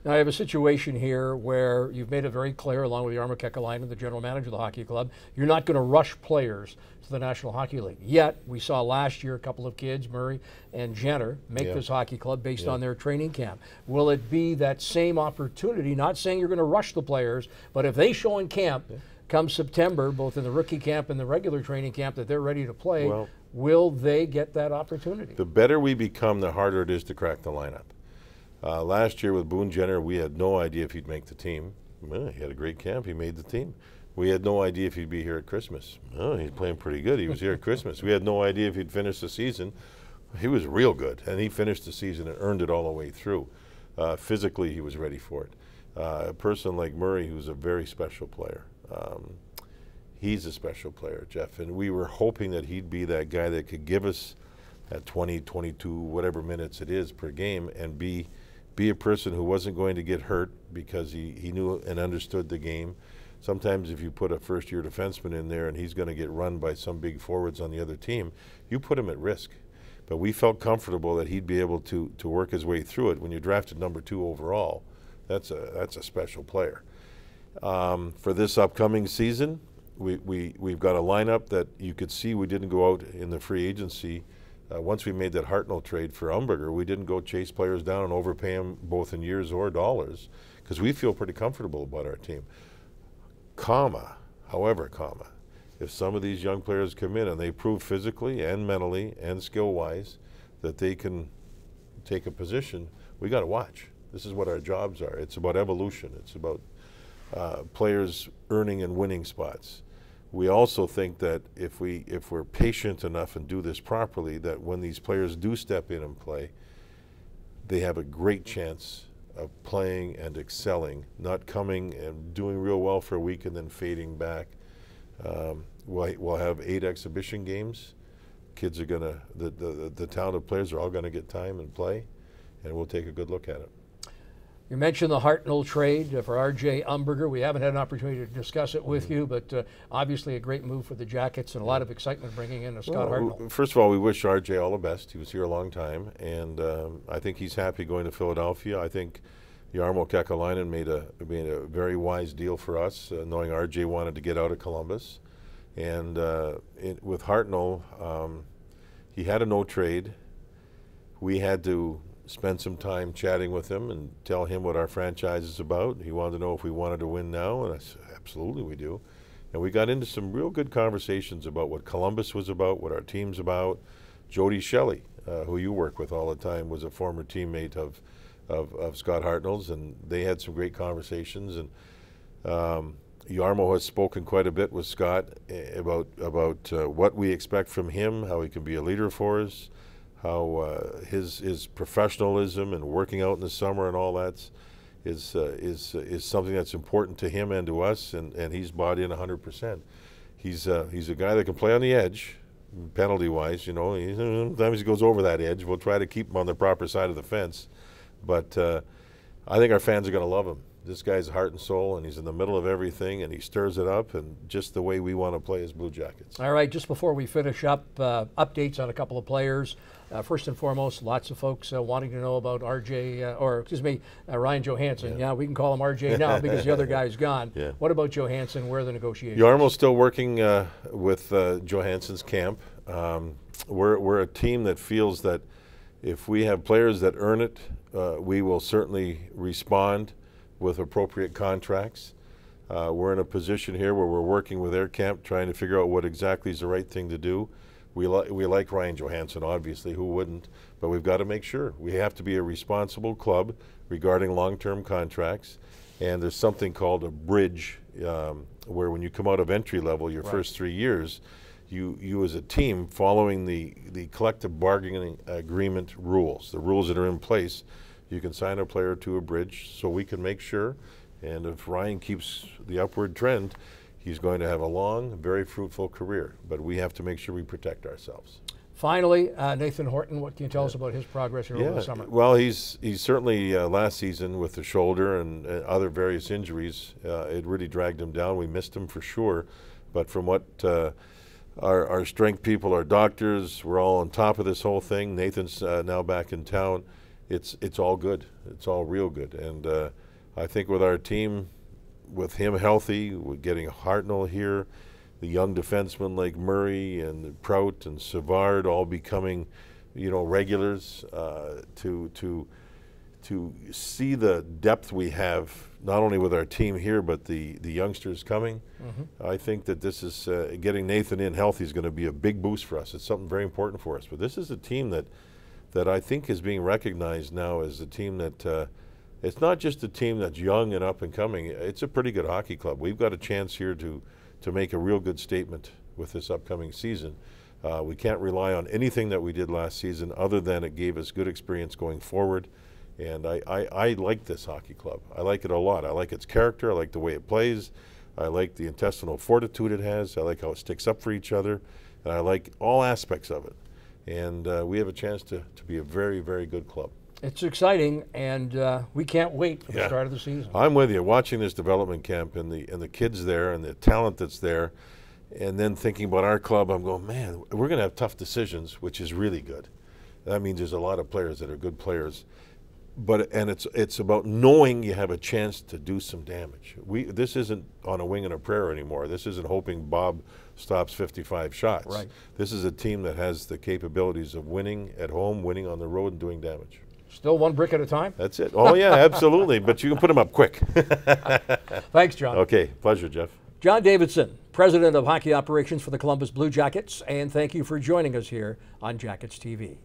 Now, I have a situation here where you've made it very clear, along with Jarmo Kekalainen, the general manager of the hockey club, you're not going to rush players to the National Hockey League. Yet, we saw last year a couple of kids, Murray and Jenner, make this hockey club based on their training camp. Will it be that same opportunity? Not saying you're going to rush the players, but if they show in camp come September, both in the rookie camp and the regular training camp, that they're ready to play, will they get that opportunity? The better we become, the harder it is to crack the lineup. Last year with Boone Jenner, we had no idea if he'd make the team. Well, he had a great camp. He made the team. We had no idea if he'd be here at Christmas. Oh, he's playing pretty good. He was here at Christmas. We had no idea if he'd finish the season. He was real good, and he finished the season and earned it all the way through. Physically, he was ready for it. A person like Murray, who's a very special player, he's a special player, Jeff, and we were hoping that he'd be that guy that could give us at 20, 22, whatever minutes it is per game, and be a person who wasn't going to get hurt because he knew and understood the game. Sometimes if you put a first-year defenseman in there and he's going to get run by some big forwards on the other team, you put him at risk. But we felt comfortable that he'd be able to work his way through it. When you drafted #2 overall, that's a special player. For this upcoming season, we've got a lineup that you could see we didn't go out in the free agency. Once we made that Hartnell trade for Umberger, we didn't go chase players down and overpay them both in years or dollars, because we feel pretty comfortable about our team. However, if some of these young players come in and they prove physically and mentally and skill-wise that they can take a position, we got to watch. This is what our jobs are. It's about evolution. It's about players earning and winning spots. We also think that if we're patient enough and do this properly, that when these players do step in and play, they have a great chance of playing and excelling, not coming and doing real well for a week and then fading back. We'll have 8 exhibition games. Kids are gonna, the talented players are all gonna get time and play, and we'll take a good look at it. You mentioned the Hartnell trade for R.J. Umberger. We haven't had an opportunity to discuss it with you, but obviously a great move for the Jackets and a lot of excitement bringing in Scott Hartnell. First of all, we wish R.J. all the best. He was here a long time, and I think he's happy going to Philadelphia. I think Jarmo Kekalainen made a very wise deal for us, knowing R.J. wanted to get out of Columbus. And with Hartnell, he had a no trade. We had to spend some time chatting with him and tell him what our franchise is about. He wanted to know if we wanted to win now, and I said, absolutely we do. And we got into some real good conversations about what Columbus was about, what our team's about. Jody Shelley, who you work with all the time, was a former teammate of Scott Hartnell's, and they had some great conversations. And Jarmo has spoken quite a bit with Scott about what we expect from him, how he can be a leader for us, how his professionalism and working out in the summer and all that is something that's important to him and to us, and he's bought in 100%. He's a guy that can play on the edge, penalty-wise. You know, sometimes he goes over that edge. We'll try to keep him on the proper side of the fence, but I think our fans are going to love him. This guy's heart and soul, and he's in the middle of everything, and he stirs it up, and just the way we want to play as Blue Jackets. All right, just before we finish up, updates on a couple of players. First and foremost, lots of folks wanting to know about Ryan Johansson. Yeah, we can call him RJ now because the other guy's gone. Yeah. What about Johansson? Where are the negotiations? Jarmo's still working with Johansson's camp. We're a team that feels that if we have players that earn it, we will certainly respond with appropriate contracts. We're in a position here where we're working with their camp, trying to figure out what exactly is the right thing to do. We like Ryan Johansson, obviously, who wouldn't, but we've got to make sure. We have to be a responsible club regarding long-term contracts, and there's something called a bridge, where when you come out of entry level, your first 3 years, you as a team, following the collective bargaining agreement rules, the rules that are in place, you can sign a player to a bridge so we can make sure, and if Ryan keeps the upward trend, he's going to have a long, very fruitful career, but we have to make sure we protect ourselves. Finally, Nathan Horton, what can you tell us about his progress here over the summer? Well, he's certainly last season with the shoulder and other various injuries, it really dragged him down. We missed him for sure, but from what our strength people, our doctors, we're all on top of this whole thing. Nathan's now back in town, it's all good. It's all real good. And I think with our team, with him healthy, with getting Hartnell here, the young defensemen like Murray and Prout and Savard all becoming, regulars, to see the depth we have, not only with our team here, but the youngsters coming. I think that this is, getting Nathan in healthy is going to be a big boost for us. It's something very important for us. But this is a team that I think is being recognized now as a team that, it's not just a team that's young and up and coming. It's a pretty good hockey club. We've got a chance here to make a real good statement with this upcoming season. We can't rely on anything that we did last season other than it gave us good experience going forward. And I like this hockey club. I like it a lot. I like its character. I like the way it plays. I like the intestinal fortitude it has. I like how it sticks up for each other. And I like all aspects of it. And we have a chance to be a very, very good club. It's exciting, and we can't wait for the start of the season. I'm with you. Watching this development camp and the kids there and the talent that's there, and then thinking about our club, I'm going, man, we're going to have tough decisions, which is really good. That means there's a lot of players that are good players. And it's about knowing you have a chance to do some damage. This isn't on a wing and a prayer anymore. This isn't hoping Bob stops 55 shots. Right. This is a team that has the capabilities of winning at home, winning on the road, and doing damage. Still one brick at a time? That's it. Oh, yeah, absolutely. But you can put them up quick. Thanks, John. Okay, pleasure, Jeff. John Davidson, President of Hockey Operations for the Columbus Blue Jackets, and thank you for joining us here on Jackets TV.